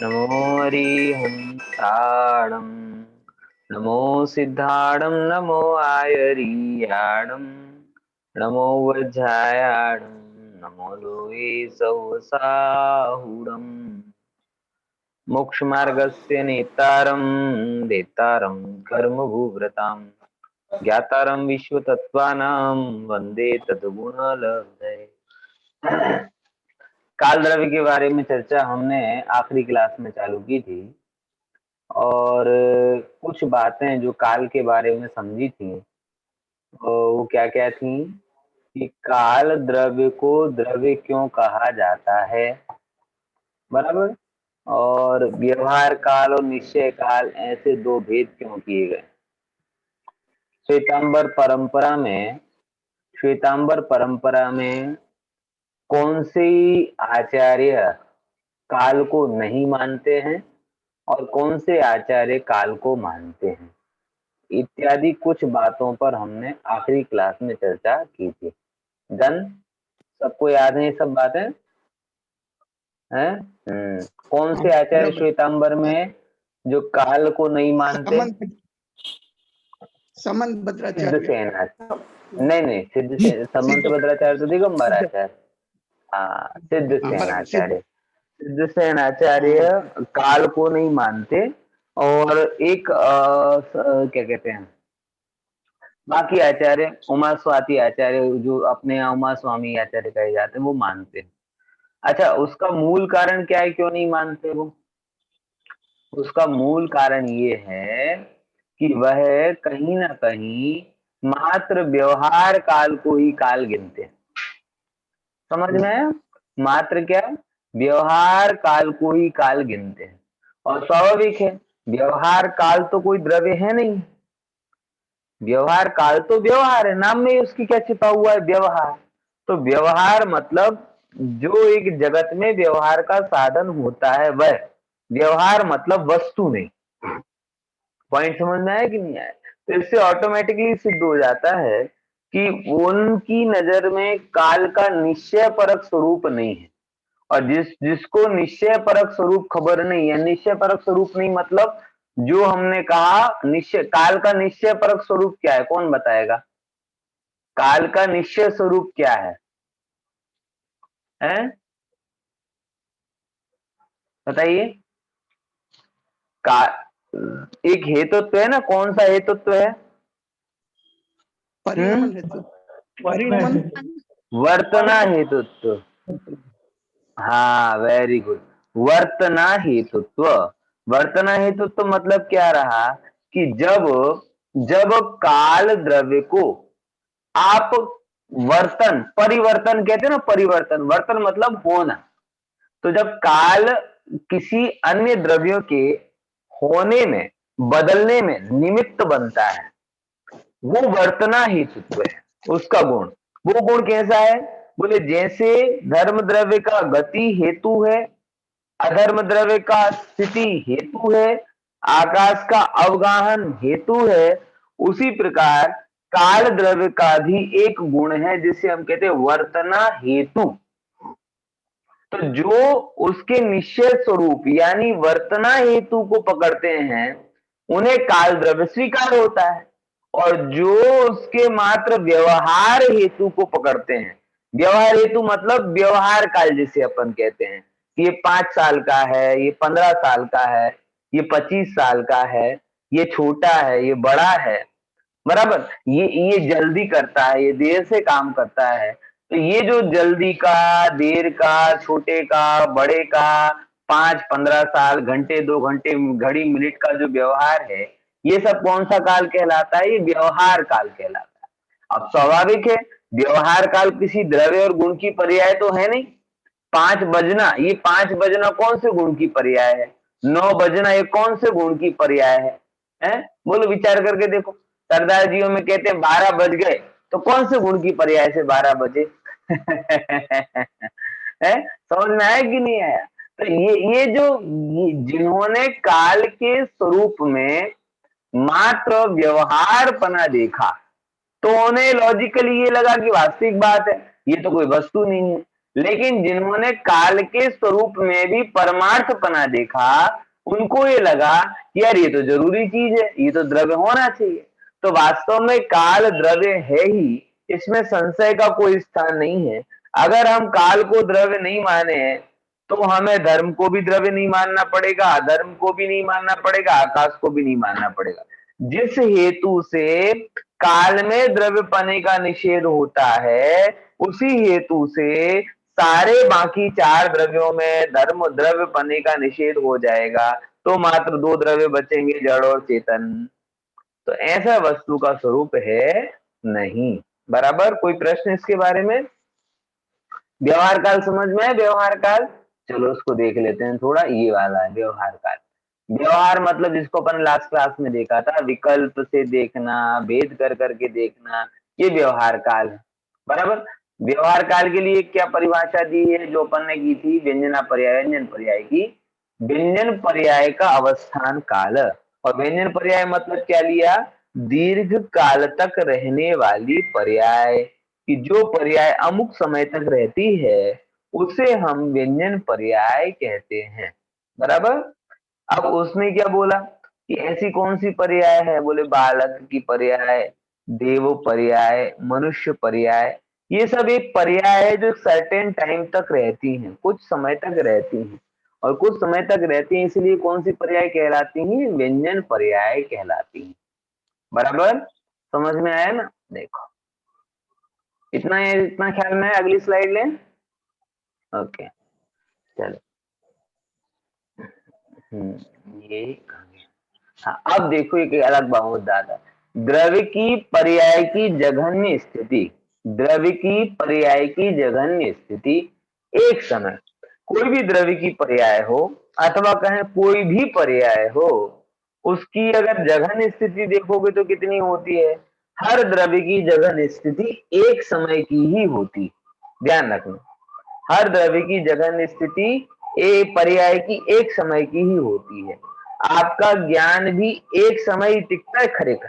नमो हरिहंसाणं नमो सिद्धाणं नमो आयरीयाणं नमो वज्रायाणं नमो लोये सवसाहुणम् मोक्षमार्गस्य नेतारं देतारं कर्मभूव्रतां ज्ञातारं विश्वतत्त्वानां वन्दे तद्गुणलब्धये। काल द्रव्य के बारे में चर्चा हमने आखिरी क्लास में चालू की थी और कुछ बातें जो काल के बारे में समझी थी वो क्या क्या थी कि काल द्रव्य को द्रव्य क्यों कहा जाता है, बराबर। और व्यवहार काल और निश्चय काल ऐसे दो भेद क्यों किए गए। श्वेतांबर परंपरा में श्वेतांबर परंपरा में कौन से आचार्य काल को नहीं मानते हैं और कौन से आचार्य काल को मानते हैं, इत्यादि कुछ बातों पर हमने आखिरी क्लास में चर्चा की थी। डन, सबको याद है ये सब बातें हैं? कौन से आचार्य बराबर। श्वेतांबर में जो काल को नहीं मानते? समंत भद्राचार्य। सिद्धसेन आचार्य नहीं, सिद्धसेन समंत भद्राचार्य तो दिगंबर आचार्य। हाँ, सिद्धसेन आचार्य। सिद्धसेन आचार्य काल को नहीं मानते और एक क्या कहते हैं, बाकी आचार्य उमा स्वाति आचार्य जो अपने यहाँ उमा स्वामी आचार्य कहे जाते हैं वो मानते हैं। अच्छा, उसका मूल कारण क्या है, क्यों नहीं मानते वो? उसका मूल कारण ये है कि वह कहीं ना कहीं मात्र व्यवहार काल को ही काल गिनते हैं। समझ में आया? मात्र क्या, व्यवहार काल को ही काल गिनते हैं। और स्वाभाविक है, व्यवहार काल तो कोई द्रव्य है नहीं। व्यवहार काल तो व्यवहार है, नाम में उसकी क्या छिपा हुआ है, व्यवहार। तो व्यवहार मतलब जो एक जगत में व्यवहार का साधन होता है वह व्यवहार, मतलब वस्तु नहीं। पॉइंट समझ में आया कि नहीं आया? तो इससे ऑटोमेटिकली सिद्ध हो जाता है कि उनकी नजर में काल का निश्चय परक स्वरूप नहीं है। और जिसको निश्चय परक स्वरूप खबर नहीं है, निश्चय परक स्वरूप नहीं मतलब जो हमने कहा निश्चय, काल का निश्चय परक स्वरूप क्या है, कौन बताएगा? काल का निश्चय स्वरूप क्या है, हैं? बताइए। का एक हेतुत्व है ना, कौन सा हेतुत्व है? परिणमन हेतु। परिणमन वर्तना हेतुत्व। हाँ, वेरी गुड। वर्तना हेतुत्व। वर्तना हेतुत्व मतलब क्या रहा कि जब जब काल द्रव्य को आप वर्तन, परिवर्तन कहते हैं ना, परिवर्तन, वर्तन मतलब होना। तो जब काल किसी अन्य द्रव्यों के होने में, बदलने में निमित्त बनता है, वो वर्तना हेतुत्व है उसका गुण। वो गुण कैसा है? बोले जैसे धर्म द्रव्य का गति हेतु है, अधर्म द्रव्य का स्थिति हेतु है, आकाश का अवगाहन हेतु है, उसी प्रकार काल द्रव्य का भी एक गुण है जिसे हम कहते हैं वर्तना हेतु। तो जो उसके निश्चय स्वरूप यानी वर्तना हेतु को पकड़ते हैं उन्हें काल द्रव्य स्वीकार होता है, और जो उसके मात्र व्यवहार हेतु को पकड़ते हैं, व्यवहार हेतु मतलब व्यवहार काल जिसे अपन कहते हैं, ये 5 साल का है, ये 15 साल का है, ये 25 साल का है, ये छोटा है, ये बड़ा है, बराबर। ये जल्दी करता है, ये देर से काम करता है। तो ये जो जल्दी का, देर का, छोटे का, बड़े का, 5-15 साल, घंटे 2 घंटे, घड़ी मिनट का जो व्यवहार है, ये सब कौन सा काल कहलाता है? ये व्यवहार काल कहलाता है। अब स्वाभाविक है, व्यवहार काल किसी द्रव्य और गुण की पर्याय तो है नहीं। 5 बजना, ये 5 बजना कौन से गुण की पर्याय है? 9 बजना ये कौन से गुण की पर्याय है? हैं? बोलो, विचार करके देखो। सरदार जियों में कहते हैं 12 बज गए, तो कौन से गुण की पर्याय से 12 बजे? है? समझ में आया कि नहीं आया? तो ये जो जिन्होंने काल के स्वरूप में मात्र व्यवहार पना देखा, तो उन्हें लॉजिकली ये लगा कि वास्तविक बात है, ये तो कोई वस्तु नहीं है। लेकिन जिन्होंने काल के स्वरूप में भी परमार्थपना देखा, उनको ये लगा कि यार ये तो जरूरी चीज है, ये तो द्रव्य होना चाहिए। तो वास्तव में काल द्रव्य है ही, इसमें संशय का कोई स्थान नहीं है। अगर हम काल को द्रव्य नहीं माने तो हमें धर्म को भी द्रव्य नहीं मानना पड़ेगा, अधर्म को भी नहीं मानना पड़ेगा, आकाश को भी नहीं मानना पड़ेगा। जिस हेतु से काल में द्रव्य पने का निषेध होता है, उसी हेतु से सारे बाकी चार द्रव्यों में धर्म द्रव्य पने का निषेध हो जाएगा, तो मात्र दो द्रव्य बचेंगे, जड़ और चेतन। तो ऐसा वस्तु का स्वरूप है नहीं। बराबर। कोई प्रश्न इसके बारे में? व्यवहार काल समझ में है? व्यवहार काल, चलो उसको देख लेते हैं थोड़ा। ये वाला है व्यवहार काल। व्यवहार मतलब जिसको अपन लास्ट क्लास में देखा था, विकल्प से देखना, भेद कर करके देखना, ये व्यवहार काल है। बराबर। व्यवहार काल के लिए क्या परिभाषा दी है जो अपन ने की थी? व्यंजना पर्याय, व्यंजन पर्याय की। व्यंजन पर्याय का अवस्थान काल, और व्यंजन पर्याय मतलब क्या लिया? दीर्घ काल तक रहने वाली पर्याय, कि जो पर्याय अमुक समय तक रहती है उसे हम व्यंजन पर्याय कहते हैं। बराबर। अब उसने क्या बोला कि ऐसी कौन सी पर्याय है? बोले बालक की पर्याय, देव पर्याय, मनुष्य पर्याय। ये सब एक पर्याय है जो सर्टेन टाइम तक रहती हैं, कुछ समय तक रहती हैं, और कुछ समय तक रहती हैं, इसलिए कौन सी पर्याय कहलाती हैं? व्यंजन पर्याय कहलाती हैं। बराबर। समझ में आया ना? देखो, इतना ख्याल में है? अगली स्लाइड लें। ओके, चलो। ये कहाँ गया? हाँ, अब देखो एक अलग बहुत ज्यादा, द्रव्य की पर्याय की जघन्य स्थिति। द्रव्य की पर्याय की जघन्य स्थिति, एक समय कोई भी द्रव्य की पर्याय हो, अथवा कहें कोई भी पर्याय हो, उसकी अगर जघन्य स्थिति देखोगे तो कितनी होती है? हर द्रव्य की जघन्य स्थिति एक समय की ही होती। ध्यान रखना, हर द्रव्य की जघन्य स्थिति एक पर्याय की एक समय की ही होती है। आपका ज्ञान भी एक समय ही टिकता है खरे का।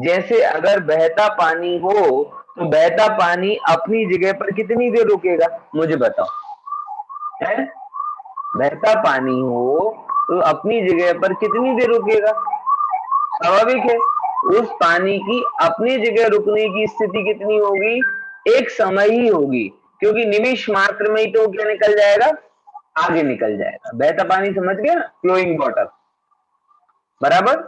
जैसे अगर बहता पानी हो तो बहता पानी अपनी जगह पर कितनी देर रुकेगा? मुझे बताओ। है? बहता पानी हो तो अपनी जगह पर कितनी देर रुकेगा? स्वाभाविक है, उस पानी की अपनी जगह रुकने की स्थिति कितनी होगी? एक समय ही होगी, क्योंकि निमिष मात्र में ही तो क्या निकल जाएगा? आगे निकल जाएगा। बहता पानी समझ गया? Flowing water. बराबर।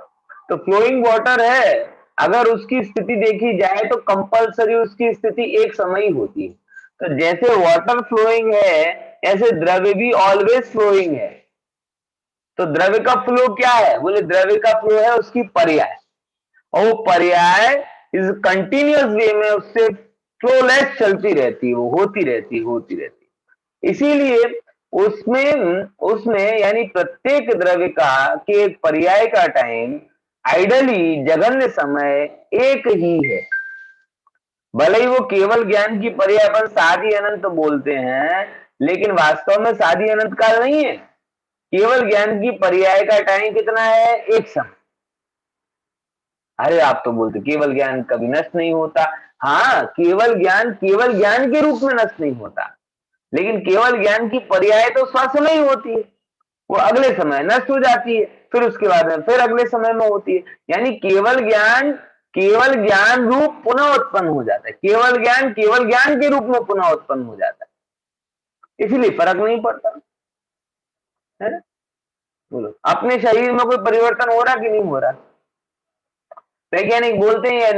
तो फ्लोइंग वाटर है, अगर उसकी स्थिति देखी जाए तो कंपलसरी उसकी स्थिति एक समय ही होती है। तो जैसे वाटर फ्लोइंग है, ऐसे द्रव्य भी ऑलवेज फ्लोइंग है। तो द्रव्य का फ्लो क्या है? बोले द्रव्य का फ्लो है उसकी पर्याय, और वो पर्याय इस कंटिन्यूअस वे में उससे फ्लोलेस चलती रहती है, वो होती रहती है, होती रहती है। इसीलिए उसमें उसमें यानी प्रत्येक द्रव्य का के एक पर्याय का टाइम आइडली जघन्य समय एक ही है। भले ही वो केवल ज्ञान की पर्याय पर साधी अनंत बोलते हैं, लेकिन वास्तव में साधी अनंत काल नहीं है। केवल ज्ञान की पर्याय का टाइम कितना है? एक समय। अरे आप तो बोलते केवल ज्ञान कभी नष्ट नहीं होता। हाँ, केवल ज्ञान के रूप में नष्ट नहीं होता, लेकिन केवल ज्ञान की पर्याय तो स्वसमय ही होती है। वो अगले समय नष्ट हो जाती है, फिर उसके बाद में फिर अगले समय में होती है। यानी केवल ज्ञान रूप पुनः उत्पन्न हो जाता है। केवल ज्ञान के रूप में पुनः उत्पन्न हो जाता है, इसीलिए फर्क नहीं पड़ता है। बोलो, अपने शरीर में कोई परिवर्तन हो रहा कि नहीं हो रहा? वैज्ञानिक बोलते हैं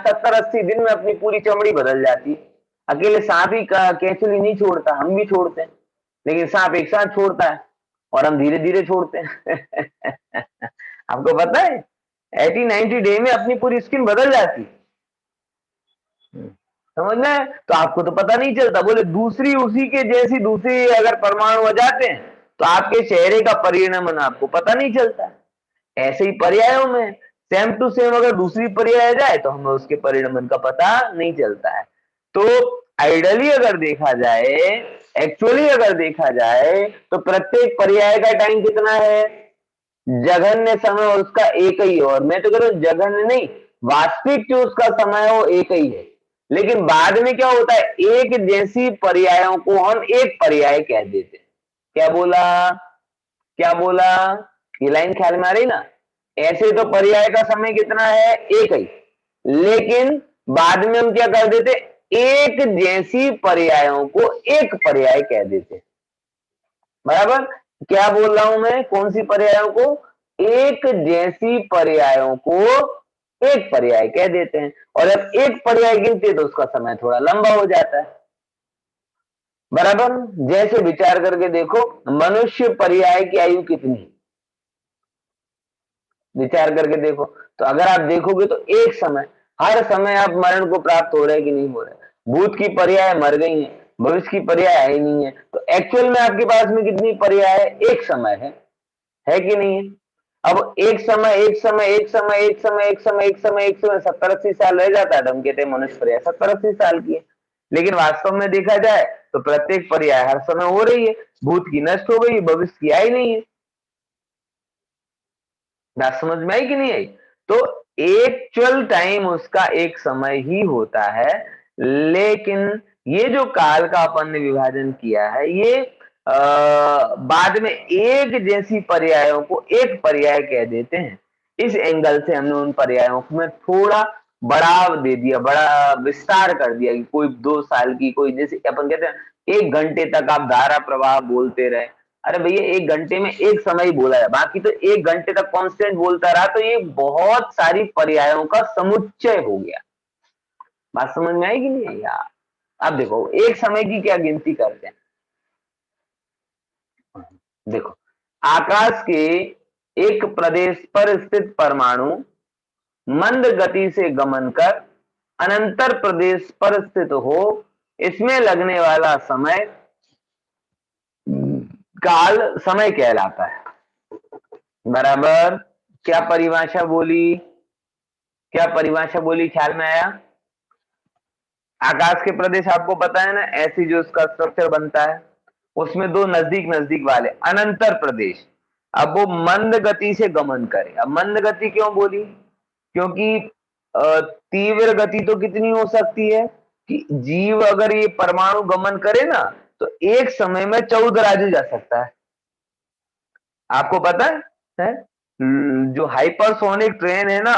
70-80 दिन में अपनी पूरी चमड़ी बदल जाती है। अकेले सांप ही केचुली नहीं छोड़ता, हम भी छोड़ते हैं, लेकिन सांप एक साथ छोड़ता है और हम धीरे धीरे छोड़ते हैं। आपको पता है 80-90 डे में अपनी पूरी स्किन बदल जाती है। समझ में? तो आपको तो पता नहीं चलता। बोले दूसरी उसी के जैसी दूसरी अगर परमाणु हो जाते हैं तो आपके चेहरे का परिणाम आपको पता नहीं चलता। ऐसे ही पर्यायों में सेम टू सेम अगर दूसरी पर्याय आ जाए तो हमें उसके परिणाम का पता नहीं चलता है। तो आइडली अगर देखा जाए, एक्चुअली अगर देखा जाए, तो प्रत्येक पर्याय का टाइम कितना है? जघन्य समय उसका एक ही है। और मैं तो कह रहा हूं जघन्य नहीं, वास्तविक जो उसका समय है वो एक ही है। लेकिन बाद में क्या होता है, एक जैसी पर्यायों को हम एक पर्याय कह देते हैं। क्या बोला, क्या बोला, ये लाइन ख्याल में आ रही ना। ऐसे तो पर्याय का समय कितना है, एक ही, लेकिन बाद में हम क्या कर देते, एक जैसी पर्यायों को एक पर्याय कह देते। बराबर, क्या बोल रहा हूं मैं, कौन सी पर्यायों को, एक जैसी पर्यायों को एक पर्याय कह देते हैं। और जब एक पर्याय गिनते तो उसका समय थोड़ा लंबा हो जाता है। बराबर, जैसे विचार करके देखो, मनुष्य पर्याय की आयु कितनी, विचार करके देखो। तो अगर आप देखोगे तो एक समय, हर समय आप मरण को प्राप्त हो रहे कि नहीं हो रहे। भूत की पर्याय मर गई है, भविष्य की पर्याय है ही नहीं है, तो एक्चुअल में आपके पास में कितनी पर्याय है, एक समय है कि नहीं है। अब एक समय एक समय एक समय एक समय एक समय एक समय एक समय 70-80 साल रह जाता है, तो हम कहते हैं मनुष्य पर्याय 70-80 साल की है। लेकिन वास्तव में देखा जाए तो प्रत्येक पर्याय हर समय हो रही है। भूत की नष्ट हो गई, भविष्य की आई नहीं है। बात समझ में आई कि नहीं आई। तो एक्चुअल टाइम उसका एक समय ही होता है, लेकिन ये जो काल का अपन ने विभाजन किया है, ये बाद में एक जैसी पर्यायों को एक पर्याय कह देते हैं। इस एंगल से हमने उन पर्यायों में थोड़ा बढ़ाव दे दिया, बड़ा विस्तार कर दिया कि कोई 2 साल की, कोई जैसे अपन कहते हैं 1 घंटे तक आप धारा प्रवाह बोलते रहे। अरे भैया 1 घंटे में एक समय ही बोला है, बाकी तो 1 घंटे तक कांस्टेंट बोलता रहा, तो ये बहुत सारी पर्यायों का समुच्चय हो गया। बात समझ में आएगी नहीं है यार। अब देखो एक समय की क्या गिनती करते हैं। देखो, आकाश के एक प्रदेश पर स्थित परमाणु मंद गति से गमन कर अनंतर प्रदेश पर स्थित हो, इसमें लगने वाला समय काल समय कहलाता है। बराबर, क्या परिभाषा बोली, क्या परिभाषा बोली, ख्याल में आया। आकाश के प्रदेश आपको पता है ना, ऐसी जो उसका स्ट्रक्चर बनता है, उसमें दो नजदीक नजदीक वाले अनंतर प्रदेश। अब वो मंद गति से गमन करे। अब मंद गति क्यों बोली, क्योंकि तीव्र गति तो कितनी हो सकती है कि जीव अगर ये परमाणु गमन करे ना, तो एक समय में 14 राज्य जा सकता है। आपको पता है? जो हाइपरसोनिक ट्रेन है ना,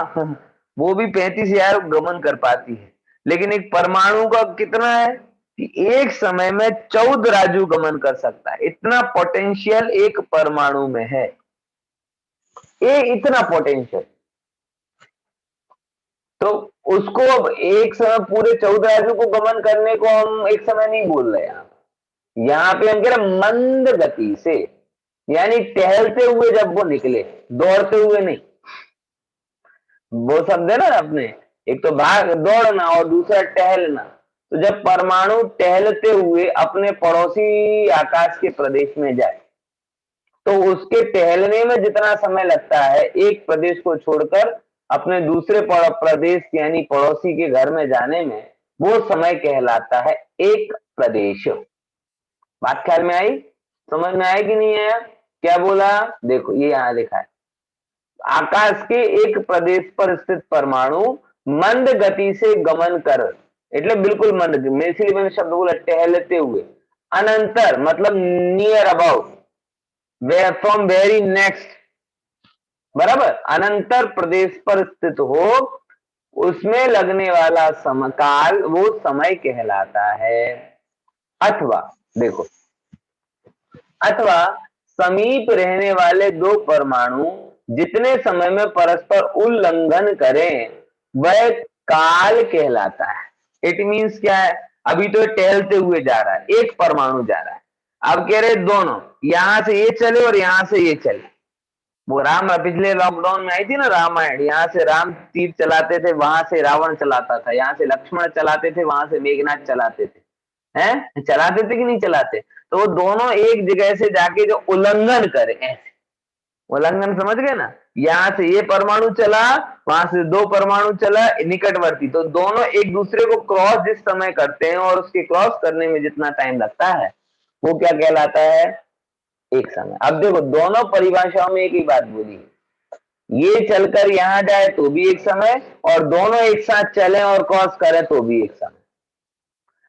वो भी 35,000 गमन कर पाती है। लेकिन एक परमाणु का कितना है कि एक समय में 14 राजू गमन कर सकता है। इतना पोटेंशियल एक परमाणु में है, ये इतना पोटेंशियल। तो उसको अब एक समय पूरे 14 राजू को गमन करने को हम एक समय नहीं बोल रहे यहाँ पे हम कह रहे मंद गति से, यानी टहलते हुए जब वो निकले, दौड़ते हुए नहीं। वो शब्द है ना अपने, एक तो भाग दौड़ना और दूसरा टहलना। तो जब परमाणु टहलते हुए अपने पड़ोसी आकाश के प्रदेश में जाए, तो उसके टहलने में जितना समय लगता है एक प्रदेश को छोड़कर अपने दूसरे प्रदेश यानी पड़ोसी के घर में जाने में, वो समय कहलाता है एक प्रदेश। बात ख्याल में आई, समझ में आया कि नहीं आया। क्या बोला, देखो ये यहां लिखा है, आकाश के एक प्रदेश पर स्थित परमाणु मंद गति से गमन कर, એટલે बिल्कुल मंद, इसलिए मैंने शब्द बोला टहलते हुए, अनंतर मतलब near about, way from very next, बराबर, अनंतर प्रदेश पर स्थित हो, उसमें लगने वाला समकाल वो समय कहलाता है। अथवा देखो, अथवा समीप रहने वाले दो परमाणु जितने समय में परस्पर उल्लंघन करें वह काल कहलाता है। इट मीन्स क्या है, अभी तो टहलते हुए जा रहा है, एक परमाणु जा रहा है, अब कह रहे दोनों यहां से ये चले और यहां से ये चले। वो राम पिछले लॉकडाउन में आई थी ना रामायण, यहाँ से राम तीर चलाते थे, वहां से रावण चलाता था, यहाँ से लक्ष्मण चलाते थे, वहां से मेघनाथ चलाते थे, हैं चलाते थे कि नहीं चलाते। तो वो दोनों एक जगह से जाके जो उल्लंघन करे, ऐसे उल्लंघन समझ गए ना, यहाँ से ये परमाणु चला, वहां से दो परमाणु चला निकटवर्ती, तो दोनों एक दूसरे को क्रॉस जिस समय करते हैं और उसके क्रॉस करने में जितना टाइम लगता है वो क्या कहलाता है, एक समय। अब देखो दोनों परिभाषाओं में एक ही बात बोली, ये चलकर यहां जाए तो भी एक समय, और दोनों एक साथ चलें और क्रॉस करें तो भी एक समय।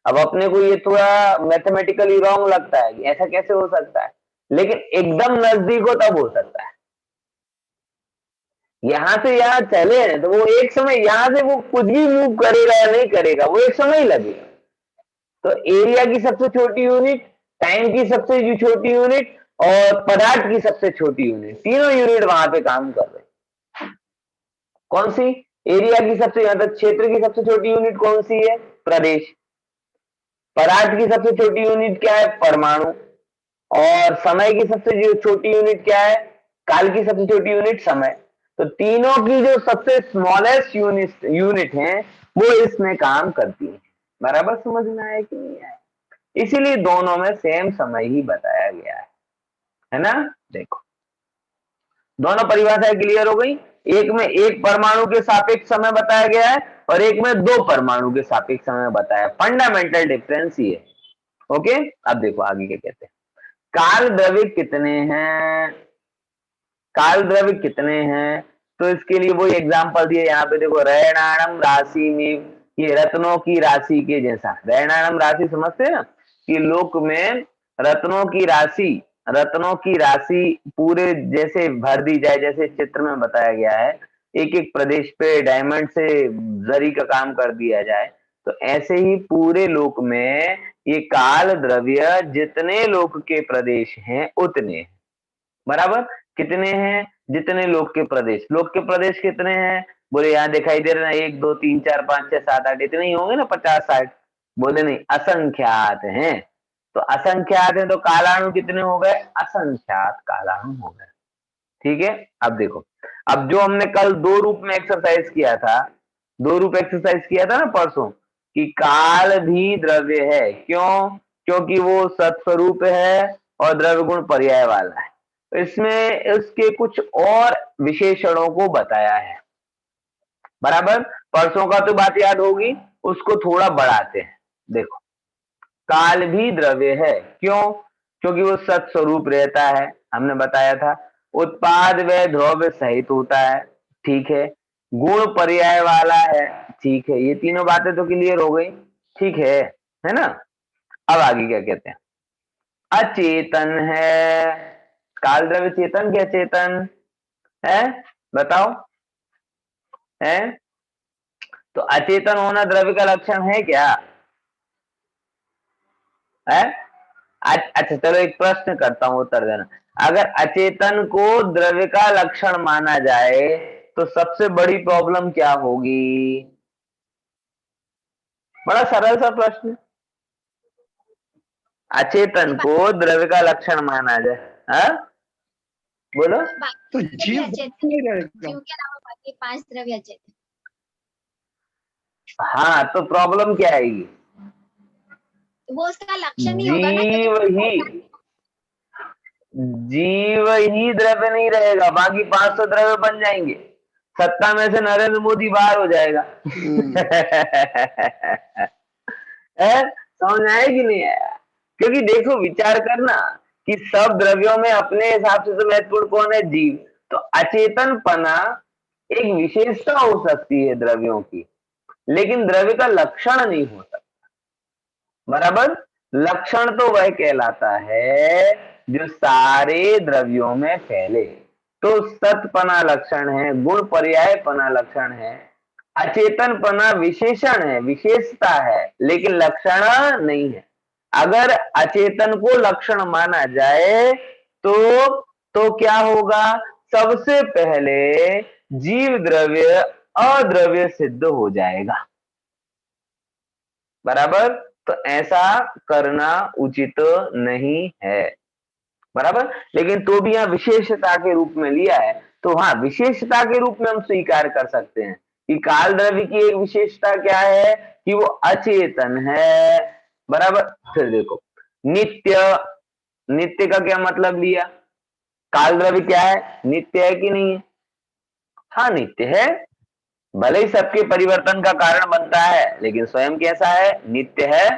अब अपने को ये थोड़ा मैथमेटिकली रॉन्ग लगता है कि ऐसा कैसे हो सकता है, लेकिन एकदम नजदीक हो तब हो सकता है। यहां से यहां चले हैं तो वो एक समय, यहां से वो कुछ भी मूव करेगा या नहीं करेगा, वो एक समय ही लगेगा। तो एरिया की सबसे छोटी यूनिट, टाइम की सबसे छोटी यूनिट, और पदार्थ की सबसे छोटी यूनिट, तीनों यूनिट वहां पे काम कर रहे हैं। कौन सी? एरिया की सबसे, मतलब क्षेत्र की सबसे छोटी यूनिट कौन सी है? प्रदेश। पदार्थ की सबसे छोटी यूनिट क्या है? परमाणु। और समय की सबसे जो छोटी यूनिट क्या है? काल की सबसे छोटी यूनिट समय। तो तीनों की जो सबसे स्मॉलेस्ट यूनिट है वो इसमें काम करती है। बराबर समझ में आया कि नहीं आया? इसीलिए दोनों में सेम समय ही बताया गया है ना? देखो, दोनों परिभाषाएं क्लियर हो गई। एक में एक परमाणु के सापेक्ष समय बताया गया है और एक में दो परमाणु के सापेक्ष समय बताया। फंडामेंटल डिफरेंस ये है। ओके, अब देखो आगे क्या कहते हैं। काल द्रव्य कितने हैं? काल द्रव्य कितने हैं? तो इसके लिए वही एग्जांपल दिए यहाँ पे, देखो, रैणाणम राशि में, ये रत्नों की राशि के जैसा। रैणाणम राशि समझते हैं ना, कि लोक में रत्नों की राशि, रत्नों की राशि पूरे जैसे भर दी जाए, जैसे चित्र में बताया गया है, एक एक प्रदेश पे डायमंड से जरी का काम कर दिया जाए, तो ऐसे ही पूरे लोक में ये काल द्रव्य जितने लोक के प्रदेश हैं उतने हैं। बराबर? कितने हैं? जितने लोक के प्रदेश। लोक के प्रदेश कितने हैं? बोले यहाँ दिखाई दे रहे ना, 1 2 3 4 5 6 7 8, इतने ही होंगे ना, 50 60। बोले नहीं, असंख्यात हैं। तो असंख्यात है तो कालाणु कितने हो गए? असंख्यात कालाणु हो गए। ठीक है, अब देखो, अब जो हमने कल दो रूप में एक्सरसाइज किया था, दो रूप एक्सरसाइज किया था ना परसों, कि काल भी द्रव्य है। क्यों? क्योंकि वो सत्स्वरूप है और द्रव्य गुण पर्याय वाला है। तो इसमें उसके कुछ और विशेषणों को बताया है। बराबर? परसों का तो बात याद होगी, उसको थोड़ा बढ़ाते हैं। देखो, काल भी द्रव्य है। क्यों? क्योंकि वो सत्स्वरूप रहता है, हमने बताया था। उत्पाद व द्रव्य सहित होता है, ठीक है। गुण पर्याय वाला है, ठीक है। ये तीनों बातें तो क्लियर हो गई, ठीक है ना? अब आगे क्या कहते हैं। अचेतन है। काल द्रव्य चेतन क्या चेतन है? बताओ। है? तो अचेतन होना द्रव्य का लक्षण है क्या? है? अच्छा चलो, एक प्रश्न करता हूं, उत्तर देना। अगर अचेतन को द्रव्य का लक्षण माना जाए तो सबसे बड़ी प्रॉब्लम क्या होगी? बड़ा सरल सा प्रश्न। अचेतन को द्रव्य का लक्षण माना जाए, हाँ बोलो। तो जीव नहीं रहेगा। जीव के अलावा बाकी 5 द्रव्य अचेतन। हाँ, तो प्रॉब्लम क्या आएगी? वो उसका लक्षण नहीं होगा ना, जीव ही द्रव्य नहीं रहेगा, बाकी 500 द्रव्य बन जाएंगे। सत्ता में से नरेंद्र मोदी बाहर हो जाएगा। समझ आया कि नहीं आया? क्योंकि देखो, विचार करना कि सब द्रव्यों में अपने हिसाब से तो महत्वपूर्ण कौन है? जीव। तो अचेतनपना एक विशेषता हो सकती है द्रव्यों की, लेकिन द्रव्य का लक्षण नहीं हो सकता। बराबर? लक्षण तो वह कहलाता है जो सारे द्रव्यों में फैले। तो सतपना लक्षण है, गुण पर्यायपना लक्षण है, अचेतनपना विशेषण है, विशेषता है, लेकिन लक्षण नहीं है। अगर अचेतन को लक्षण माना जाए तो क्या होगा? सबसे पहले जीव द्रव्य अद्रव्य सिद्ध हो जाएगा। बराबर? तो ऐसा करना उचित नहीं है। बराबर? लेकिन तो भी यहां विशेषता के रूप में लिया है, तो हाँ, विशेषता के रूप में हम स्वीकार कर सकते हैं कि काल द्रव्य की एक विशेषता क्या है? कि वो अचेतन है। बराबर? फिर देखो, नित्य। नित्य का क्या मतलब लिया? काल द्रव्य क्या है? नित्य है कि नहीं है? हाँ, नित्य है। भले ही सबके परिवर्तन का कारण बनता है, लेकिन स्वयं कैसा है? नित्य है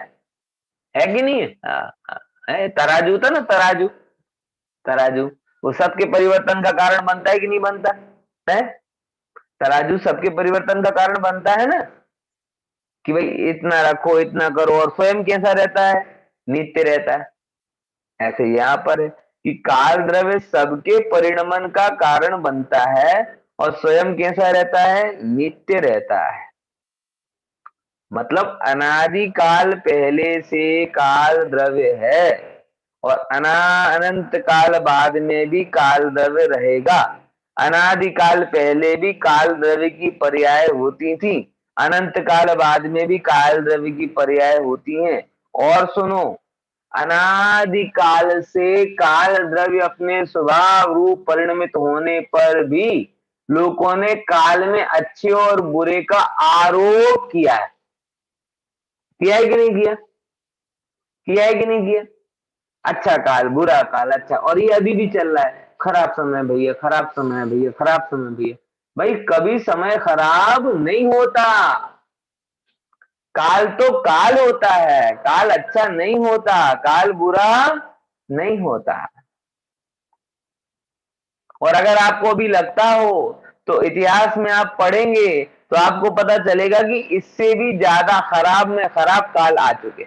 कि नहीं है? हाँ, हाँ, है। तराजू था ना, तराजू, तराजू, वो सबके परिवर्तन का कारण बनता है कि नहीं बनता? है? तराजू सबके परिवर्तन का कारण बनता है ना, कि भाई इतना रखो, इतना करो, और स्वयं कैसा रहता है? नित्य रहता है। ऐसे यहाँ पर है कि काल द्रव्य सबके परिणमन का कारण बनता है और स्वयं कैसा रहता है? नित्य रहता है। मतलब अनादि काल पहले से काल द्रव्य है और अनंत काल बाद में भी काल द्रव्य रहेगा। अनादि काल पहले भी काल द्रव्य की पर्याय होती थी, अनंत काल बाद में भी काल द्रव्य की पर्याय होती हैं। और सुनो, अनादि काल से काल द्रव्य अपने स्वभाव रूप परिणमित होने पर भी लोगों ने काल में अच्छे और बुरे का आरोप किया है। किया है कि नहीं किया? किया है कि नहीं किया? अच्छा काल, बुरा काल, अच्छा, और ये अभी भी चल रहा है, खराब समय भैया, खराब समय भैया, खराब समय भैया। भाई कभी समय खराब नहीं होता, काल तो काल होता है, काल अच्छा नहीं होता, काल बुरा नहीं होता। और अगर आपको अभी लगता हो तो इतिहास में आप पढ़ेंगे तो आपको पता चलेगा कि इससे भी ज्यादा खराब में खराब काल आ चुके।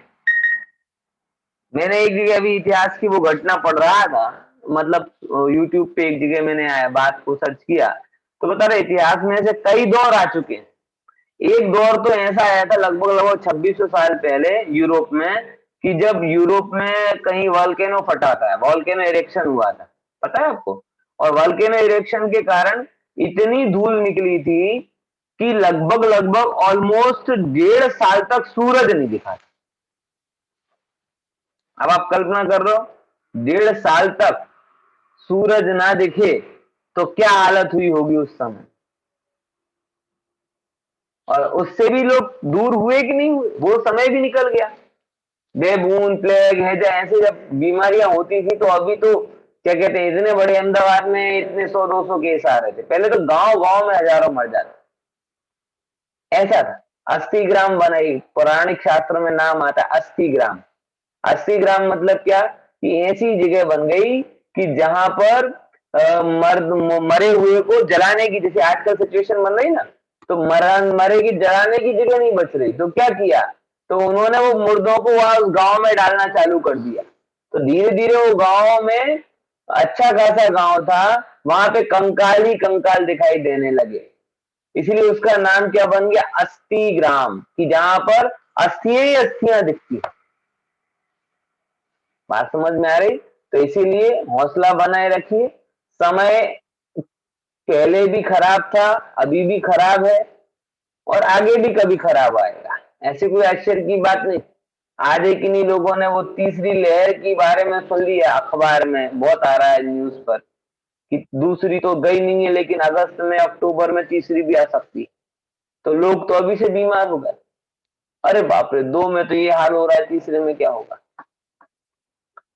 मैंने एक जगह अभी इतिहास की वो घटना पढ़ रहा था, मतलब यूट्यूब पे एक जगह मैंने बात को सर्च किया तो बता रहे इतिहास में ऐसे कई दौर आ चुके हैं। एक दौर तो ऐसा आया था लगभग लगभग 2600 साल पहले यूरोप में, कि जब यूरोप में कहीं वॉल्केनो फटा था, वॉल्केनो इरेक्शन हुआ था, पता है आपको? और वॉल्केनो इरेक्शन के कारण इतनी धूल निकली थी कि लगभग लगभग ऑलमोस्ट 1.5 साल तक सूरज नहीं दिखा था। अब आप कल्पना कर रहे हो 1.5 साल तक सूरज ना दिखे तो क्या हालत हुई होगी उस समय। और उससे भी लोग दूर हुए कि नहीं हुए, वो समय भी निकल गया। बेबून, प्लेग, हैजा, ऐसे जब बीमारियां होती थी तो अभी तो क्या कहते हैं, इतने बड़े अहमदाबाद में इतने 100-200 केस आ रहे थे, पहले तो गांव गांव में हजारों मर जाते। ऐसा था। अस्थि ग्राम बनाई, पौराणिक शास्त्र में नाम आता है अस्थि ग्राम। अस्थि ग्राम मतलब क्या, कि ऐसी जगह बन गई कि जहां पर मर्द मरे हुए को जलाने की, जैसे आजकल सिचुएशन बन रही ना, तो मरे की जलाने की जगह नहीं बच रही, तो क्या किया, तो उन्होंने वो मुर्दों को वहां गांव में डालना चालू कर दिया। तो धीरे धीरे वो गांव में, अच्छा खासा गांव था, वहां पे कंकाल ही कंकाल दिखाई देने लगे। इसलिए उसका नाम क्या बन गया, अस्थि ग्राम, कि जहां पर अस्थियां ही अस्थियां दिखती। बात समझ में आ रही? तो इसीलिए हौसला बनाए रखिए। समय पहले भी खराब था, अभी भी खराब है और आगे भी कभी खराब आएगा, ऐसी कोई आश्चर्य की बात नहीं। आज एक इन्हीं लोगों ने वो तीसरी लहर के बारे में सुन लिया, अखबार में बहुत आ रहा है न्यूज पर, कि दूसरी तो गई नहीं है लेकिन अगस्त में अक्टूबर में तीसरी भी आ सकती है। तो लोग तो अभी से बीमार हो गए, अरे बाप रे, 2 में तो ये हाल हो रहा है, तीसरे में क्या होगा?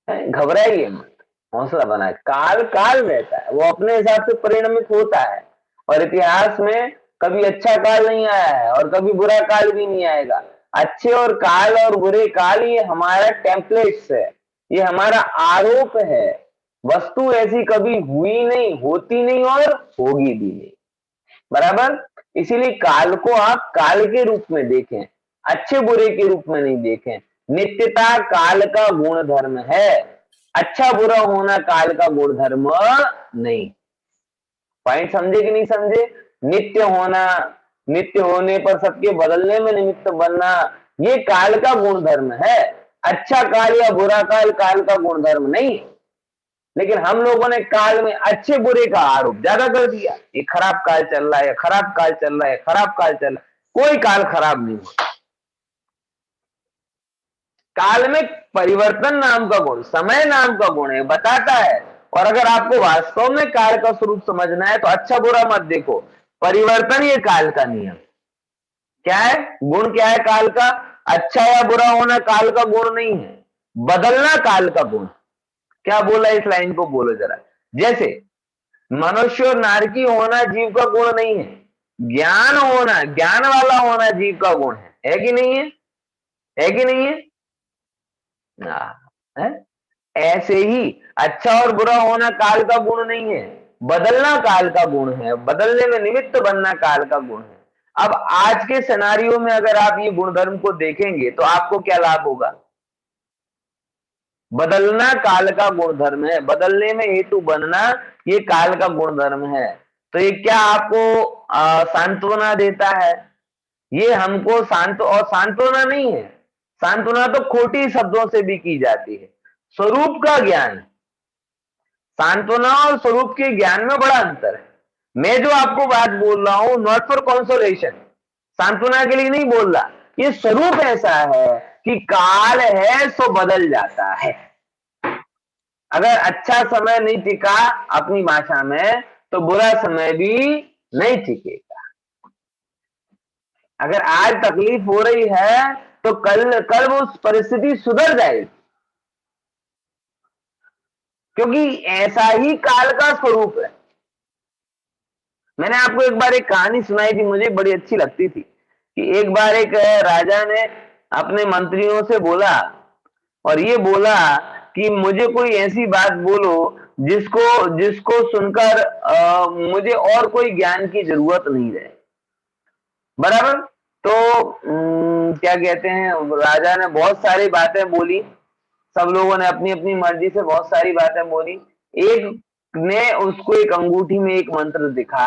घबराइए मत, हौसला बनाए। काल काल रहता है, वो अपने हिसाब से परिणमित होता है। और इतिहास में कभी अच्छा काल नहीं आया है और कभी बुरा काल भी नहीं आएगा। अच्छे और काल और बुरे काल ये हमारा टेम्पलेट्स है, ये हमारा आरोप है। वस्तु ऐसी कभी हुई नहीं, होती नहीं और होगी भी नहीं। बराबर? इसीलिए काल को आप काल के रूप में देखें, अच्छे बुरे के रूप में नहीं देखें। नित्यता काल का गुण धर्म है, अच्छा बुरा होना काल का गुण धर्म नहीं। पॉइंट समझे कि नहीं समझे? नित्य होना, नित्य होने पर सबके बदलने में निमित्त बनना, ये काल का गुण धर्म है। अच्छा काल या बुरा काल काल का गुण धर्म नहीं। लेकिन हम लोगों ने काल में अच्छे बुरे का आरोप ज्यादा कर दिया, ये खराब काल चल रहा है, खराब काल चल रहा है, खराब काल चल रहा है। कोई काल खराब नहीं होता। काल में परिवर्तन नाम का गुण, समय नाम का गुण है, बताता है। और अगर आपको वास्तव में काल का स्वरूप समझना है तो अच्छा बुरा मत देखो, परिवर्तन ये काल का नियम। क्या है गुण, क्या है काल का? अच्छा या बुरा होना काल का गुण नहीं है, बदलना काल का गुण। क्या बोला, इस लाइन को बोलो जरा। जैसे मनुष्य और नारकी होना जीव का गुण नहीं है, ज्ञान होना, ज्ञान वाला होना जीव का गुण है कि नहीं है? है कि नहीं है? है? ऐसे ही अच्छा और बुरा होना काल का गुण नहीं है, बदलना काल का गुण है, बदलने में निमित्त बनना काल का गुण है। अब आज के सिनेरियो में अगर आप ये गुणधर्म को देखेंगे तो आपको क्या लाभ होगा? बदलना काल का गुणधर्म है, बदलने में हेतु बनना ये काल का गुणधर्म है। तो ये क्या आपको सांत्वना देता है? ये हमको और सांत्वना नहीं है, सांत्वना तो खोटी शब्दों से भी की जाती है। स्वरूप का ज्ञान, सांत्वना और स्वरूप के ज्ञान में बड़ा अंतर है। मैं जो आपको बात बोल रहा हूं नॉट फॉर कंसोलेशन, सांत्वना के लिए नहीं बोल रहा, ये स्वरूप ऐसा है कि काल है सो बदल जाता है। अगर अच्छा समय नहीं टिका अपनी भाषा में तो बुरा समय भी नहीं टिकेगा। अगर आज तकलीफ हो रही है तो कल वो परिस्थिति सुधर जाएगी, क्योंकि ऐसा ही काल का स्वरूप है। मैंने आपको एक बार एक कहानी सुनाई थी, मुझे बड़ी अच्छी लगती थी कि एक बार एक राजा ने अपने मंत्रियों से बोला और ये बोला कि मुझे कोई ऐसी बात बोलो जिसको सुनकर मुझे और कोई ज्ञान की जरूरत नहीं रहे। बराबर। तो क्या कहते हैं, राजा ने बहुत सारी बातें बोली, सब लोगों ने अपनी अपनी मर्जी से बहुत सारी बातें बोली। एक ने उसको एक अंगूठी में एक मंत्र दिखा,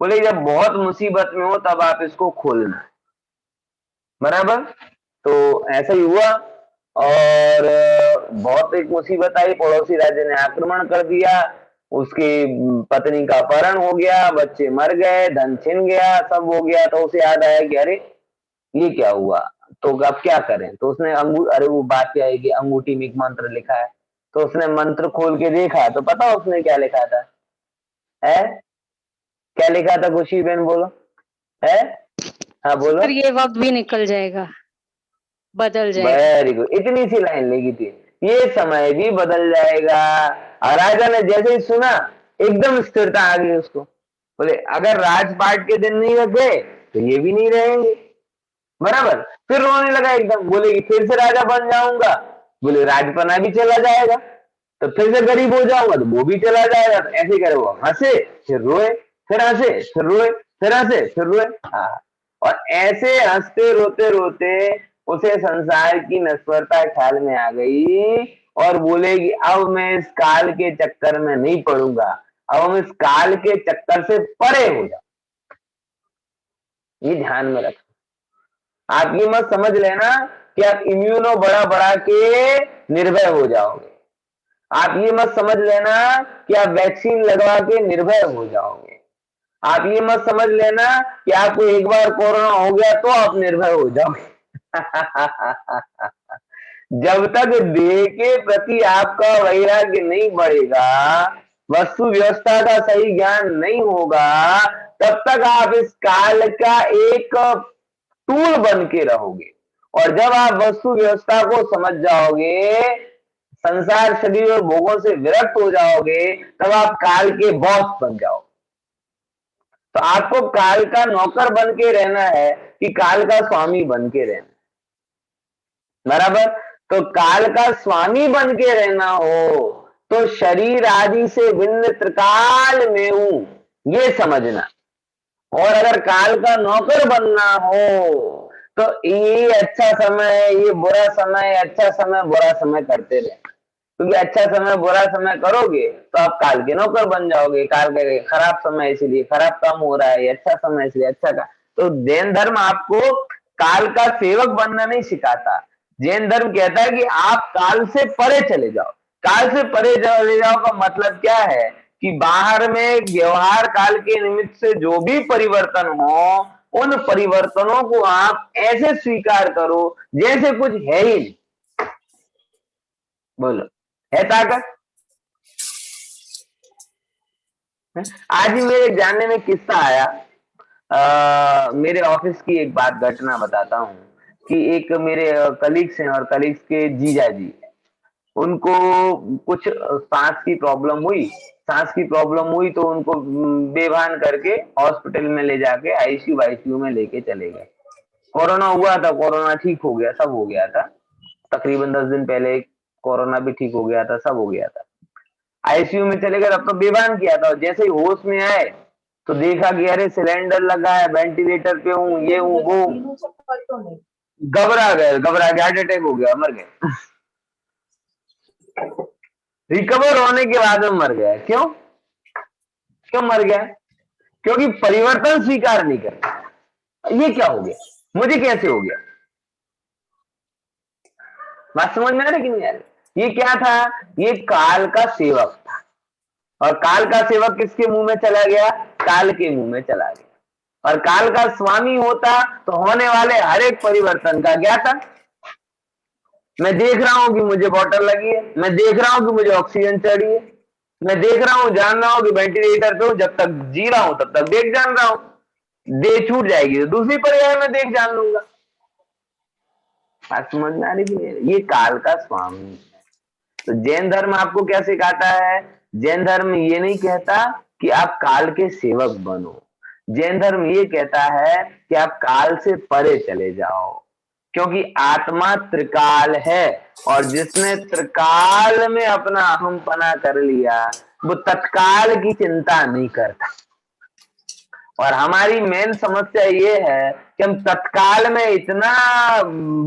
बोले जब बहुत मुसीबत में हो तब आप इसको खोलना। बराबर। तो ऐसा ही हुआ और बहुत एक मुसीबत आई, पड़ोसी राज्य ने आक्रमण कर दिया, उसकी पत्नी का अपहरण हो गया, बच्चे मर गए, धन छिन गया, सब हो गया। तो उसे याद आया कि अरे ये क्या हुआ, तो अब क्या करें। तो उसने अरे वो बात क्या है कि अंगूठी में एक मंत्र लिखा है, तो उसने मंत्र खोल के देखा तो पता उसने क्या लिखा था? है क्या लिखा था? खुशी बहन बोलो। है? हाँ बोलो। सर ये वक्त भी निकल जाएगा, बदल जाएगा। वेरी गुड, इतनी सी लाइन लिखी थी, ये समय भी बदल जाएगा। और राजा ने जैसे ही सुना एकदम स्थिरता आ गई उसको। बोले अगर राजपाट के दिन नहीं रखे तो ये भी नहीं रहेंगे। बराबर। फिर रोने लगा एकदम, बोले कि फिर से राजा बन जाऊंगा, बोले राजपना भी चला जाएगा, तो फिर से गरीब हो जाऊंगा तो वो भी चला जाएगा। तो ऐसे करे वो, हंसे फिर रोए, फिर हंसे फिर रोए, फिर हंसे फिर रोए। हाँ, और ऐसे हंसते रोते रोते उसे संसार की नश्वरता ख्याल में आ गई और बोलेगी अब मैं इस काल के चक्कर में नहीं पड़ूंगा, अब हम इस काल के चक्कर से परे हो जाओ। ये ध्यान में रख, आप ये मत समझ लेना कि आप इम्यूनो बढ़ा बढ़ा के निर्भय हो जाओगे। आप ये मत समझ लेना कि आप वैक्सीन लगवा के निर्भय हो जाओगे। आप ये मत समझ लेना कि आपको एक बार कोरोना हो गया तो आप निर्भय हो जाओगे। जब तक देह के प्रति आपका वैराग्य नहीं बढ़ेगा, वस्तु व्यवस्था का सही ज्ञान नहीं होगा, तब तक आप इस काल का एक टूल बन के रहोगे। और जब आप वस्तु व्यवस्था को समझ जाओगे, संसार शरीर और भोगों से विरक्त हो जाओगे, तब आप काल के बॉस बन जाओगे। तो आपको काल का नौकर बन के रहना है कि काल का स्वामी बन के रहना? बराबर। तो काल का स्वामी बन के रहना हो तो शरीर आदि से भिन्न त्रिकाल में हूं, ये समझना। और अगर काल का नौकर बनना हो तो ये अच्छा समय है, ये बुरा समय, अच्छा समय बुरा समय करते रहे, क्योंकि अच्छा समय बुरा समय करोगे तो आप काल के नौकर बन जाओगे। काल का खराब समय इसलिए खराब काम हो रहा है, अच्छा समय इसलिए अच्छा का। तो जैन धर्म आपको काल का सेवक बनना नहीं सिखाता। जैन धर्म कहता है कि आप काल से परे चले जाओ। काल से परे चले जाओ का मतलब क्या है कि बाहर में व्यवहार काल के निमित्त से जो भी परिवर्तन हो, उन परिवर्तनों को आप ऐसे स्वीकार करो जैसे कुछ है ही नहीं। बोलो, है ताकत? आज ही मेरे जानने में किस्सा आया, मेरे ऑफिस की एक बात घटना बताता हूँ कि एक मेरे कलीग्स हैं और कलीग्स के जीजा जी, उनको कुछ सांस की प्रॉब्लम हुई तो उनको बेभान करके हॉस्पिटल में ले जाके आईसीयू में लेके चले गए। कोरोना हुआ था, कोरोना ठीक हो गया, सब हो गया था, तकरीबन 10 दिन पहले कोरोना भी ठीक हो गया था, सब हो गया था। आईसीयू में चले गए तब तो बेभान किया था, जैसे ही होश में आए तो देखा कि अरे सिलेंडर लगा है, वेंटिलेटर पे हूँ, ये हूँ वो, घबरा गए हार्ट अटैक हो गया, मर गए। रिकवर होने के बाद में मर गया। क्यों क्यों मर गया? क्योंकि परिवर्तन स्वीकार नहीं करता। ये क्या हो गया, मुझे कैसे हो गया? बात समझ में आ रही कि नहीं आ रही? ये क्या था? ये काल का सेवक था, और काल का सेवक किसके मुंह में चला गया? काल के मुंह में चला गया। और काल का स्वामी होता तो होने वाले हर एक परिवर्तन का ज्ञाता। मैं देख रहा हूं कि मुझे बॉटल लगी है, मैं देख रहा हूं कि मुझे ऑक्सीजन चढ़ी है, मैं देख रहा हूं, जान रहा हूं कि वेंटिलेटर पे हूं, जब तक जी रहा हूं तब तक देख जान रहा हूं, देह छूट जाएगी तो दूसरी पर्याय में देख जान लूंगा। बात समझ में आ रही है? ये काल का स्वामी है। तो जैन धर्म आपको क्या सिखाता है? जैन धर्म ये नहीं कहता कि आप काल के सेवक बनो, जैन धर्म ये कहता है कि आप काल से परे चले जाओ, क्योंकि आत्मा त्रिकाल है, और जिसने त्रिकाल में अपना अहमपना कर लिया वो तत्काल की चिंता नहीं करता। और हमारी मेन समस्या ये है कि हम तत्काल में इतना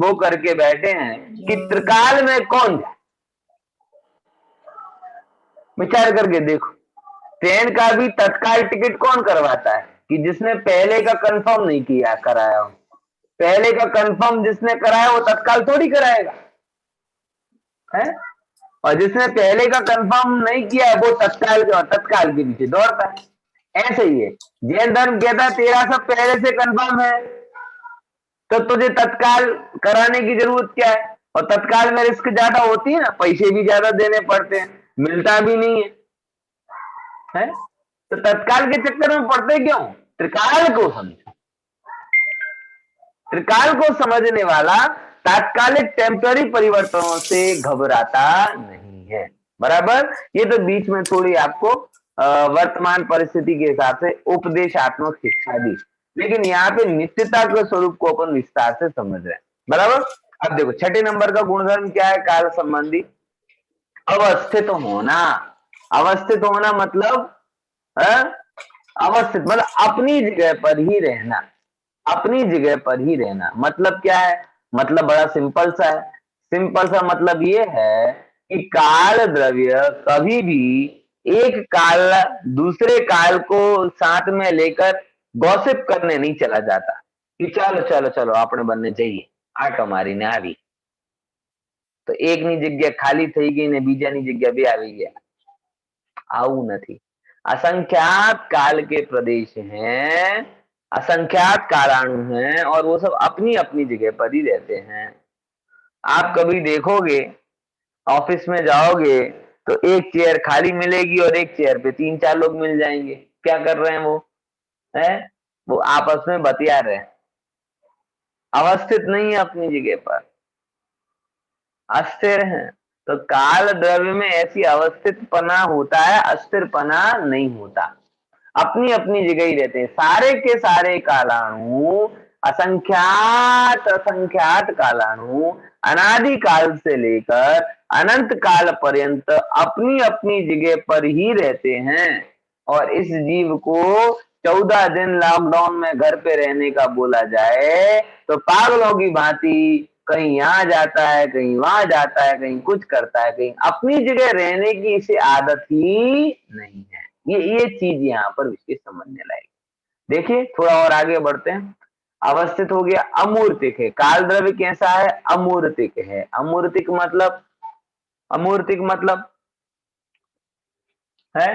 वो करके बैठे हैं कि त्रिकाल में कौन है। विचार करके देखो, ट्रेन का भी तत्काल टिकट कौन करवाता है? कि जिसने पहले का कंफर्म नहीं किया कराया हो। पहले का कंफर्म जिसने कराया वो तत्काल थोड़ी कराएगा है, और जिसने पहले का कंफर्म नहीं किया है वो तत्काल के पीछे दौड़ता है। ऐसे ही है, जैन धर्म कहता है तेरा सब पहले से कंफर्म है तो तुझे तत्काल कराने की जरूरत क्या है। और तत्काल में रिस्क ज्यादा होती है ना, पैसे भी ज्यादा देने पड़ते हैं, मिलता भी नहीं है? तो तत्काल के चक्कर में पड़ते क्यों? त्रिकाल को समझो। त्रिकाल को समझने वाला तात्कालिक टेम्पररी परिवर्तनों से घबराता नहीं है। बराबर? ये तो बीच में थोड़ी आपको वर्तमान परिस्थिति के हिसाब से उपदेशात्मक शिक्षा दी, लेकिन यहाँ पे नित्यता के स्वरूप को अपन विस्तार से समझ रहे हैं। बराबर? अब देखो छठे नंबर का गुणधर्म क्या है काल संबंधी? अवस्थित होना। अवस्थित होना मतलब अवस्थित मतलब अपनी जगह पर ही रहना। अपनी जगह पर ही रहना मतलब क्या है? मतलब बड़ा सिंपल सा है। सिंपल सा मतलब ये है कि काल द्रव्य कभी भी एक काल दूसरे काल को साथ में लेकर गॉसिप करने नहीं चला जाता कि चलो चलो चलो આપણે બંને જઈએ આટો મારીને આવી, તો એકની જગ્યા ખાલી થઈ ગઈ ને બીજાની જગ્યા બે આવી ગયા, આવું નથી। असंख्यात काल के प्रदेश हैं, असंख्यात कालाणु हैं, और वो सब अपनी अपनी जगह पर ही रहते हैं। आप कभी देखोगे ऑफिस में जाओगे तो एक चेयर खाली मिलेगी और एक चेयर पे 3-4 लोग मिल जाएंगे। क्या कर रहे हैं वो? है वो आपस में बतिया रहे हैं, अवस्थित नहीं है अपनी जगह पर, अस्थिर हैं। तो काल द्रव्य में ऐसी अवस्थितपना होता है, अस्थिरपना नहीं होता, अपनी अपनी जगह ही रहते हैं। सारे के सारे कालाणु, असंख्यात असंख्यात कालाणु अनादि काल से लेकर अनंत काल पर्यंत अपनी अपनी जगह पर ही रहते हैं। और इस जीव को 14 दिन लॉकडाउन में घर पे रहने का बोला जाए तो पागलों की भांति कहीं यहाँ जाता है, कहीं वहां जाता है, कहीं कुछ करता है, कहीं अपनी जगह रहने की इसे आदत ही नहीं है। ये चीज यहाँ पर विशेष समझने लायक। देखिए थोड़ा और आगे बढ़ते हैं। अवस्थित हो गया। अमूर्तिक है। काल द्रव्य कैसा है? अमूर्तिक है। अमूर्तिक मतलब, अमूर्तिक मतलब है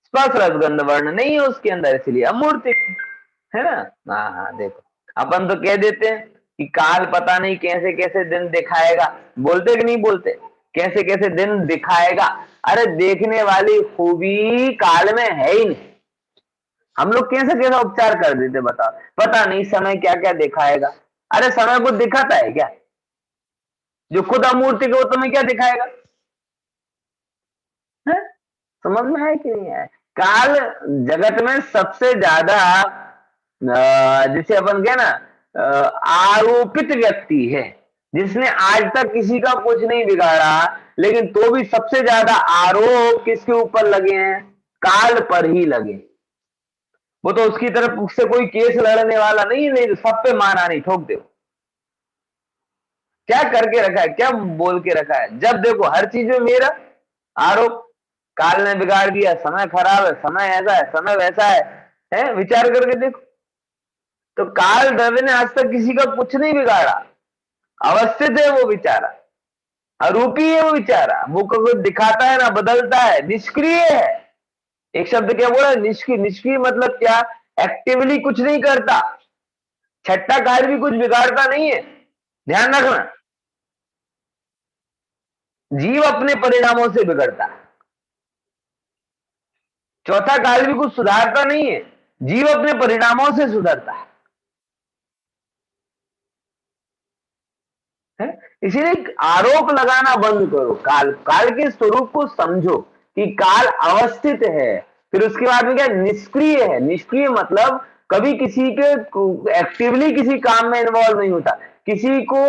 स्पर्श रस गंध वर्ण नहीं है उसके अंदर, इसलिए अमूर्तिक है ना। हाँ हाँ देखो, अपन तो कह देते हैं कि काल पता नहीं कैसे कैसे दिन दिखाएगा, बोलते कि नहीं बोलते? कैसे कैसे दिन दिखाएगा। अरे देखने वाली खूबी काल में है ही नहीं। हम लोग कैसे कैसा उपचार कर देते बताओ, पता नहीं समय क्या क्या दिखाएगा। अरे समय को दिखाता है क्या? जो खुद अमूर्तिक है वो तुम्हें क्या दिखाएगा? है? समझ में है कि नहीं है? काल जगत में सबसे ज्यादा जिसे अपन कहे ना आरोपित व्यक्ति है, जिसने आज तक किसी का कुछ नहीं बिगाड़ा, लेकिन तो भी सबसे ज्यादा आरोप किसके ऊपर लगे हैं? काल पर ही लगे। वो तो उसकी तरफ उससे कोई केस लड़ने वाला नहीं है, नहीं तो सब पे मारा नहीं ठोक दे। क्या करके रखा है, क्या बोल के रखा है? जब देखो हर चीज में मेरा आरोप, काल ने बिगाड़ दिया, समय खराब है, समय ऐसा है, समय वैसा है? विचार करके देखो। तो काल द्रव्य ने आज तक किसी का कुछ नहीं बिगाड़ा, अवस्थित है वो बेचारा, अरूपी है वो बेचारा, वो कुछ दिखाता है ना बदलता है, निष्क्रिय है। एक शब्द क्या बोला? निष्क्रिय। निष्क्रिय मतलब क्या? एक्टिवली कुछ नहीं करता। छठा काल भी कुछ बिगाड़ता नहीं है, ध्यान रखना। जीव अपने परिणामों से बिगड़ता है। चौथा काल भी कुछ सुधारता नहीं है, जीव अपने परिणामों से सुधरता है। इसीलिए आरोप लगाना बंद करो, काल काल के स्वरूप को समझो कि काल अवस्थित है। फिर उसके बाद में क्या? निष्क्रिय है। निष्क्रिय मतलब कभी किसी के एक्टिवली किसी काम में इन्वॉल्व नहीं होता, किसी को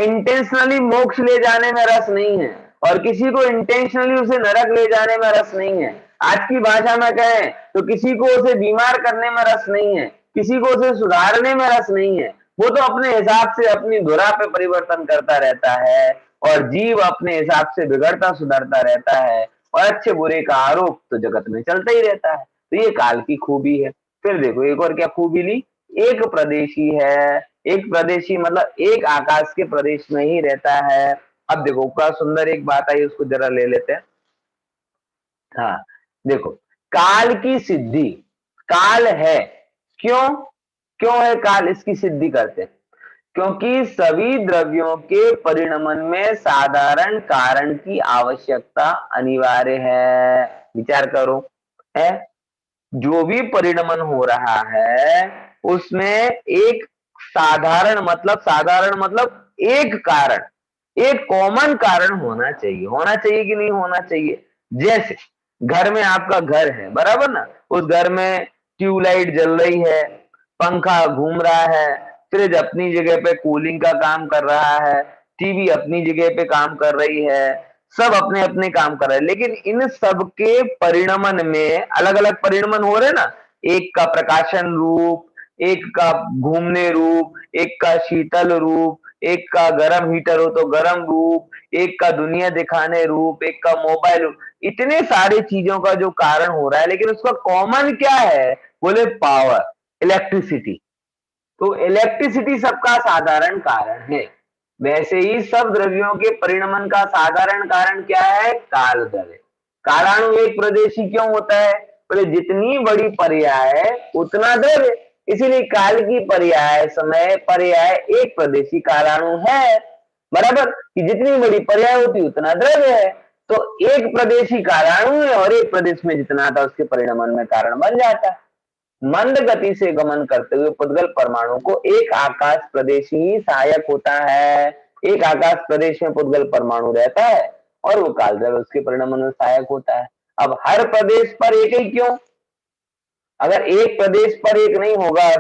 इंटेंशनली मोक्ष ले जाने में रस नहीं है, और किसी को इंटेंशनली उसे नरक ले जाने में रस नहीं है। आज की भाषा में कहें तो किसी को उसे बीमार करने में रस नहीं है, किसी को उसे सुधारने में रस नहीं है। वो तो अपने हिसाब से अपनी धुरा पे परिवर्तन करता रहता है, और जीव अपने हिसाब से बिगड़ता सुधरता रहता है, और अच्छे बुरे का आरोप तो जगत में चलता ही रहता है। तो ये काल की खूबी है। फिर देखो एक और क्या खूबी ली? एक प्रदेशी है। एक प्रदेशी मतलब एक आकाश के प्रदेश में ही रहता है। अब देखो क्या सुंदर एक बात आई, उसको जरा ले लेते हैं। हाँ देखो, काल की सिद्धि, काल है क्यों? क्यों है काल? इसकी सिद्धि करते हैं। क्योंकि सभी द्रव्यों के परिणमन में साधारण कारण की आवश्यकता अनिवार्य है। विचार करो, है जो भी परिणमन हो रहा है उसमें एक साधारण मतलब एक कारण, एक कॉमन कारण होना चाहिए। होना चाहिए कि नहीं होना चाहिए? जैसे घर में, आपका घर है बराबर ना, उस घर में ट्यूबलाइट जल रही है, पंखा घूम रहा है, फ्रिज अपनी जगह पे कूलिंग का काम कर रहा है, टीवी अपनी जगह पे काम कर रही है, सब अपने अपने काम कर रहे हैं। लेकिन इन सब के परिणमन में अलग अलग परिणमन हो रहे हैं ना, एक का प्रकाशन रूप, एक का घूमने रूप, एक का शीतल रूप, एक का गर्म हीटर हो तो गर्म रूप, एक का दुनिया दिखाने रूप, एक का मोबाइल रूप। इतने सारे चीजों का जो कारण हो रहा है, लेकिन उसका कॉमन क्या है? बोले पावर, इलेक्ट्रिसिटी। तो इलेक्ट्रिसिटी सबका साधारण कारण है। वैसे ही सब द्रव्यों के परिणमन का साधारण कारण क्या है? काल द्रव्य। कालाणु एक प्रदेशी क्यों होता है? बोले जितनी बड़ी पर्याय उतना द्रव्य, इसीलिए काल की पर्याय समय पर्याय एक प्रदेशी कालाणु है। बराबर कि जितनी बड़ी पर्याय होती उतना द्रव्य है। तो एक प्रदेशी कालाणु है, और एक प्रदेश में जितना आता उसके परिणमन में कारण बन जाता है। मंद गति से गमन करते हुए पुद्गल परमाणु को एक आकाश प्रदेश ही सहायक होता है। एक आकाश प्रदेश में पुद्गल परमाणु रहता है, और वो काल द्रव्य उसके परिणमन में सहायक होता है। अब हर प्रदेश पर एक ही क्यों? अगर एक प्रदेश पर एक नहीं होगा,